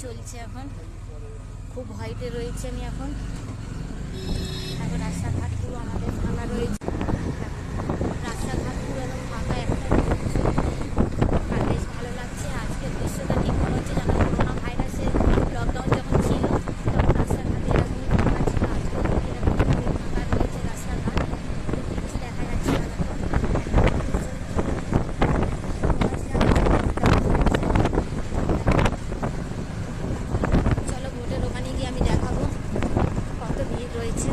চলছে এখন, খুব ভয়তে রয়েছে আমি এখন। রাস্তাঘাট পুরো আমাদের ভাঙা রয়েছে, রাস্তাঘাট পুরো একদম ফাঁকা একটা রয়েছে। আর বেশ ভালো লাগছে আজকের দৃশ্যটা, ঠিক মনে হচ্ছে যেন করোনা ভাইরাসের লকডাউন যখন ছিল তখন রাস্তাঘাটে এরকমই ফাঁকা ছিল। আজকেও এরকম ফাঁকা রয়েছে রাস্তাঘাট, কিছু দেখা যাচ্ছে না চলো ভোটের ওখানে গিয়ে আমি দেখাবো কত ভিড় রয়েছে।